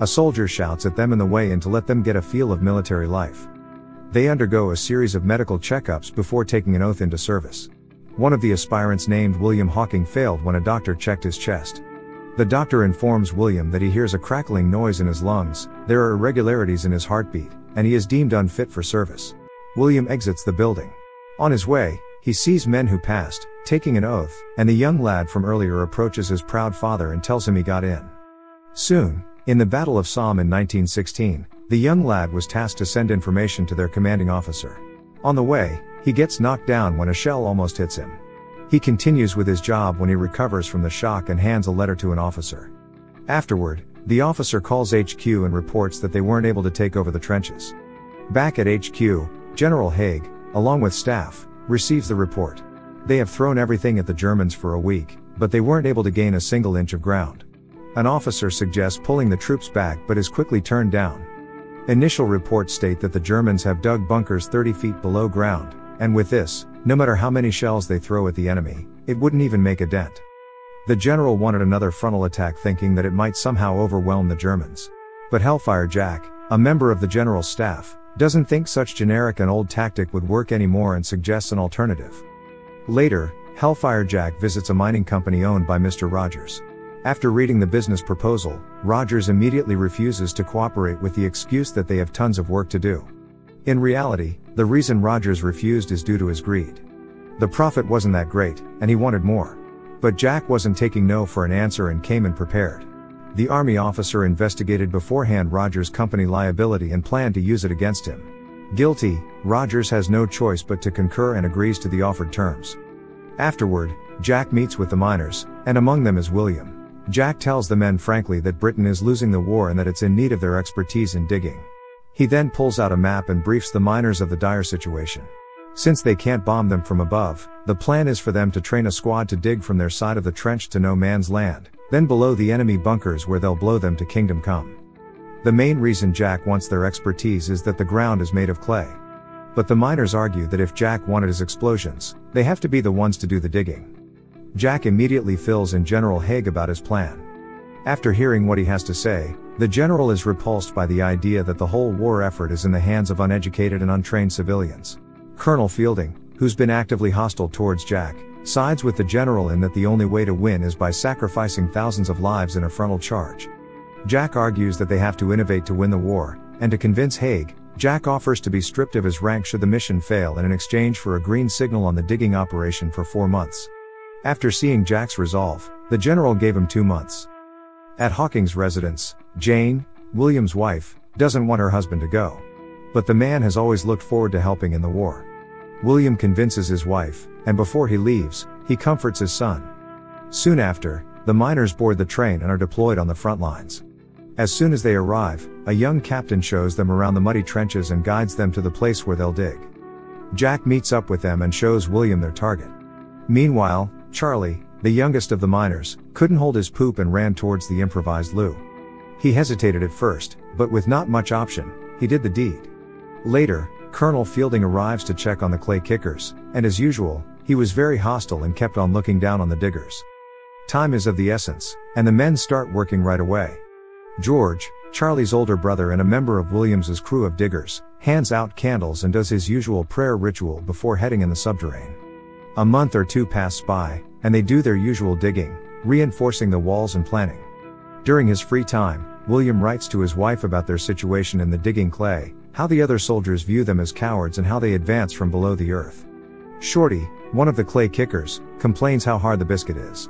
A soldier shouts at them in the way in to let them get a feel of military life. They undergo a series of medical checkups before taking an oath into service. One of the aspirants, named William Hawking, failed when a doctor checked his chest. The doctor informs William that he hears a crackling noise in his lungs, there are irregularities in his heartbeat, and he is deemed unfit for service. William exits the building. On his way, he sees men who passed, taking an oath, and the young lad from earlier approaches his proud father and tells him he got in. Soon, in the Battle of Somme in 1916, the young lad was tasked to send information to their commanding officer. On the way, he gets knocked down when a shell almost hits him. He continues with his job when he recovers from the shock and hands a letter to an officer. Afterward, the officer calls HQ and reports that they weren't able to take over the trenches. Back at HQ, General Haig, along with staff, receives the report. They have thrown everything at the Germans for a week, but they weren't able to gain a single inch of ground. An officer suggests pulling the troops back but is quickly turned down. Initial reports state that the Germans have dug bunkers 30 feet below ground, and with this, no matter how many shells they throw at the enemy, it wouldn't even make a dent. The general wanted another frontal attack, thinking that it might somehow overwhelm the Germans. But Hellfire Jack, a member of the general's staff, doesn't think such generic and old tactic would work anymore and suggests an alternative. Later, Hellfire Jack visits a mining company owned by Mr. Rogers. After reading the business proposal, Rogers immediately refuses to cooperate with the excuse that they have tons of work to do. In reality, the reason Rogers refused is due to his greed. The profit wasn't that great, and he wanted more. But Jack wasn't taking no for an answer and came in prepared. The army officer investigated beforehand Rogers' company liability and planned to use it against him. Guilty, Rogers has no choice but to concur and agrees to the offered terms. Afterward, Jack meets with the miners, and among them is William. Jack tells the men frankly that Britain is losing the war and that it's in need of their expertise in digging. He then pulls out a map and briefs the miners of the dire situation. Since they can't bomb them from above, the plan is for them to train a squad to dig from their side of the trench to no man's land, then below the enemy bunkers where they'll blow them to kingdom come. The main reason Jack wants their expertise is that the ground is made of clay. But the miners argue that if Jack wanted his explosions, they have to be the ones to do the digging. Jack immediately fills in General Haig about his plan. After hearing what he has to say, the general is repulsed by the idea that the whole war effort is in the hands of uneducated and untrained civilians. Colonel Fielding, who's been actively hostile towards Jack, sides with the general in that the only way to win is by sacrificing thousands of lives in a frontal charge. Jack argues that they have to innovate to win the war, and to convince Haig, Jack offers to be stripped of his rank should the mission fail in exchange for a green signal on the digging operation for 4 months. After seeing Jack's resolve, the general gave him 2 months. At Hawking's residence, Jane, William's wife, doesn't want her husband to go. But the man has always looked forward to helping in the war. William convinces his wife, and before he leaves, he comforts his son. Soon after, the miners board the train and are deployed on the front lines. As soon as they arrive, a young captain shows them around the muddy trenches and guides them to the place where they'll dig. Jack meets up with them and shows William their target. Meanwhile, Charlie, the youngest of the miners, couldn't hold his poop and ran towards the improvised loo. He hesitated at first, but with not much option, he did the deed. Later, Colonel Fielding arrives to check on the clay kickers, and as usual, he was very hostile and kept on looking down on the diggers. Time is of the essence, and the men start working right away. George, Charlie's older brother and a member of Williams's crew of diggers, hands out candles and does his usual prayer ritual before heading in the subterrane. A month or two pass by, and they do their usual digging, reinforcing the walls and planning. During his free time, William writes to his wife about their situation in the digging clay, how the other soldiers view them as cowards and how they advance from below the earth. Shorty, one of the clay kickers, complains how hard the biscuit is.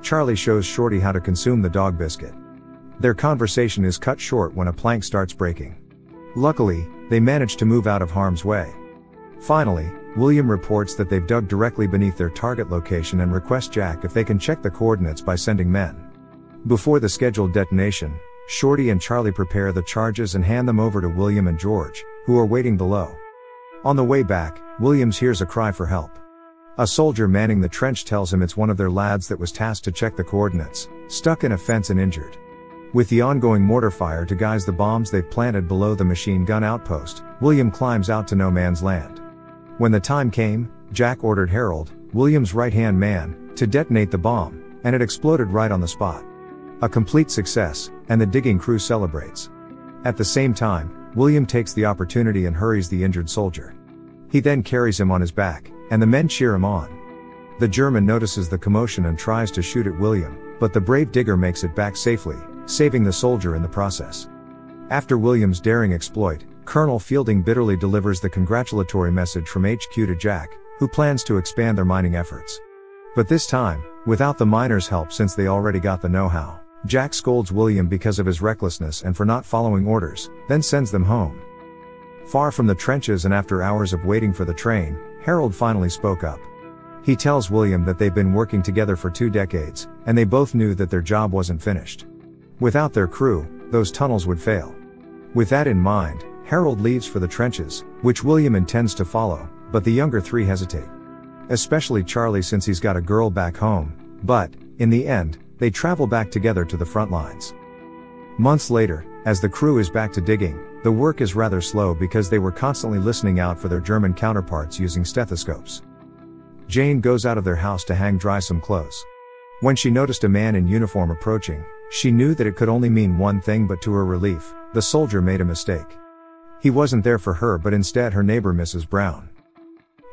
Charlie shows Shorty how to consume the dog biscuit. Their conversation is cut short when a plank starts breaking. Luckily, they manage to move out of harm's way. Finally, William reports that they've dug directly beneath their target location and requests Jack if they can check the coordinates by sending men. Before the scheduled detonation, Shorty and Charlie prepare the charges and hand them over to William and George, who are waiting below. On the way back, Williams hears a cry for help. A soldier manning the trench tells him it's one of their lads that was tasked to check the coordinates, stuck in a fence and injured. With the ongoing mortar fire to guise the bombs they've planted below the machine gun outpost, William climbs out to no man's land. When the time came, Jack ordered Harold, William's right-hand man, to detonate the bomb, and it exploded right on the spot. A complete success, and the digging crew celebrates. At the same time, William takes the opportunity and hurries the injured soldier. He then carries him on his back, and the men cheer him on. The German notices the commotion and tries to shoot at William, but the brave digger makes it back safely, saving the soldier in the process. After William's daring exploit, Colonel Fielding bitterly delivers the congratulatory message from HQ to Jack, who plans to expand their mining efforts. But this time, without the miners' help since they already got the know-how. Jack scolds William because of his recklessness and for not following orders, then sends them home. Far from the trenches and after hours of waiting for the train, Harold finally spoke up. He tells William that they've been working together for 2 decades, and they both knew that their job wasn't finished. Without their crew, those tunnels would fail. With that in mind, Harold leaves for the trenches, which William intends to follow, but the younger three hesitate. Especially Charlie since he's got a girl back home, but, in the end, they travel back together to the front lines. Months later, as the crew is back to digging, the work is rather slow because they were constantly listening out for their German counterparts using stethoscopes. Jane goes out of their house to hang dry some clothes. When she noticed a man in uniform approaching, she knew that it could only mean one thing, but to her relief, the soldier made a mistake. He wasn't there for her but instead her neighbor Mrs. Brown.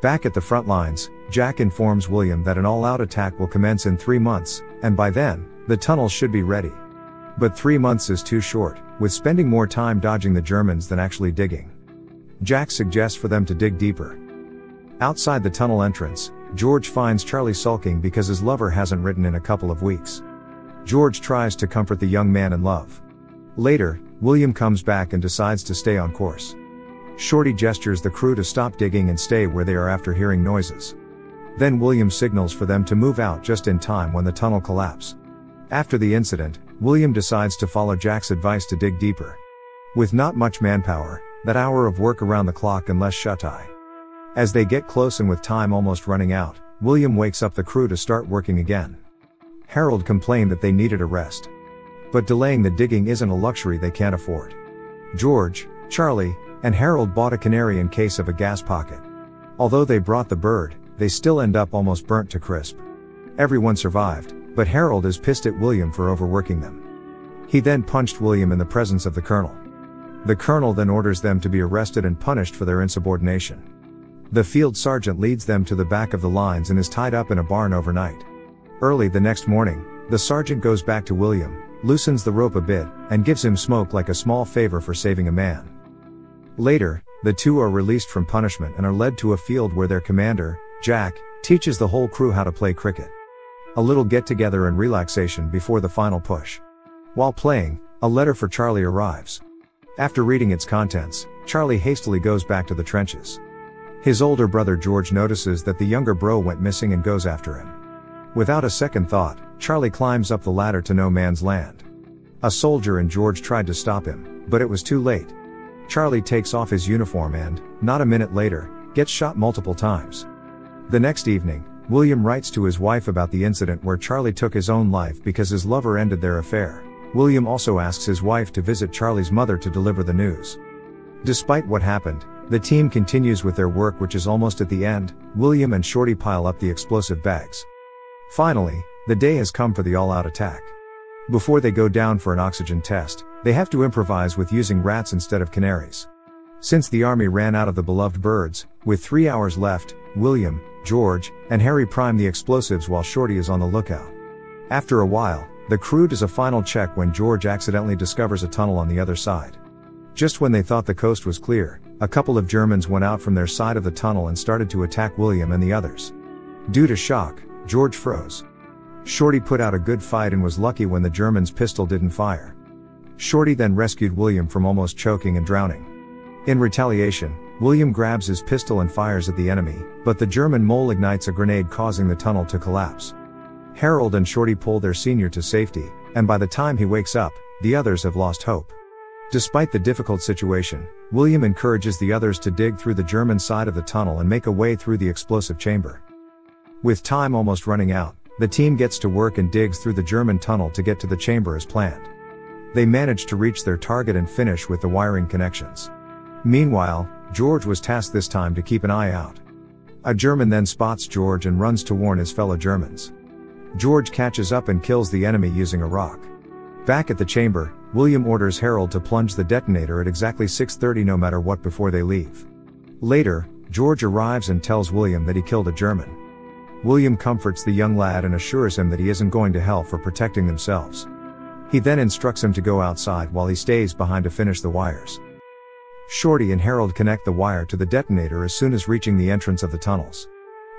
Back at the front lines, Jack informs William that an all-out attack will commence in 3 months, and by then, the tunnels should be ready. But 3 months is too short, with spending more time dodging the Germans than actually digging. Jack suggests for them to dig deeper. Outside the tunnel entrance, George finds Charlie sulking because his lover hasn't written in a couple of weeks. George tries to comfort the young man in love. Later, William comes back and decides to stay on course. Shorty gestures the crew to stop digging and stay where they are after hearing noises. Then William signals for them to move out just in time when the tunnel collapses. After the incident, William decides to follow Jack's advice to dig deeper. With not much manpower, that hour of work around the clock and less shut-eye. As they get close and with time almost running out, William wakes up the crew to start working again. Harold complained that they needed a rest. But delaying the digging isn't a luxury they can't afford. George, Charlie, and Harold bought a canary in case of a gas pocket. Although they brought the bird, they still end up almost burnt to crisp. Everyone survived, but Harold is pissed at William for overworking them. He then punched William in the presence of the colonel. The colonel then orders them to be arrested and punished for their insubordination. The field sergeant leads them to the back of the lines and is tied up in a barn overnight. Early the next morning, the sergeant goes back to William, loosens the rope a bit, and gives him smoke like a small favor for saving a man. Later, the two are released from punishment and are led to a field where their commander, Jack, teaches the whole crew how to play cricket. A little get-together and relaxation before the final push. While playing, a letter for Charlie arrives. After reading its contents, Charlie hastily goes back to the trenches. His older brother George notices that the younger bro went missing and goes after him. Without a second thought, Charlie climbs up the ladder to no man's land. A soldier and George tried to stop him, but it was too late. Charlie takes off his uniform and, not a minute later, gets shot multiple times. The next evening, William writes to his wife about the incident where Charlie took his own life because his lover ended their affair. William also asks his wife to visit Charlie's mother to deliver the news. Despite what happened, the team continues with their work, which is almost at the end. William and Shorty pile up the explosive bags. Finally, the day has come for the all-out attack. Before they go down for an oxygen test, they have to improvise with using rats instead of canaries. Since the army ran out of the beloved birds, with 3 hours left, William, George, and Harry prime the explosives while Shorty is on the lookout. After a while, the crew does a final check when George accidentally discovers a tunnel on the other side. Just when they thought the coast was clear, a couple of Germans went out from their side of the tunnel and started to attack William and the others. Due to shock, George froze. Shorty put out a good fight and was lucky when the German's pistol didn't fire. Shorty then rescued William from almost choking and drowning. In retaliation, William grabs his pistol and fires at the enemy, but the German mole ignites a grenade causing the tunnel to collapse. Harold and Shorty pull their senior to safety, and by the time he wakes up, the others have lost hope. Despite the difficult situation, William encourages the others to dig through the German side of the tunnel and make a way through the explosive chamber. With time almost running out, the team gets to work and digs through the German tunnel to get to the chamber as planned. They manage to reach their target and finish with the wiring connections. Meanwhile, George was tasked this time to keep an eye out. A German then spots George and runs to warn his fellow Germans. George catches up and kills the enemy using a rock. Back at the chamber, William orders Harold to plunge the detonator at exactly 6:30 no matter what before they leave. Later, George arrives and tells William that he killed a German. William comforts the young lad and assures him that he isn't going to hell for protecting themselves. He then instructs him to go outside while he stays behind to finish the wires. Shorty and Harold connect the wire to the detonator as soon as reaching the entrance of the tunnels.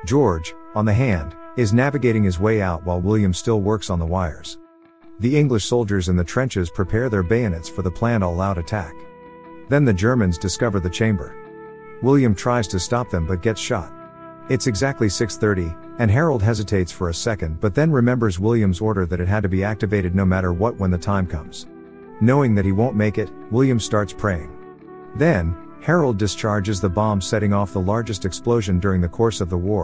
George, on the hand, is navigating his way out while William still works on the wires. The English soldiers in the trenches prepare their bayonets for the planned all-out attack. Then the Germans discover the chamber. William tries to stop them but gets shot. It's exactly 6:30, and Harold hesitates for a second but then remembers William's order that it had to be activated no matter what when the time comes. Knowing that he won't make it, William starts praying. Then, Harold discharges the bomb, setting off the largest explosion during the course of the war.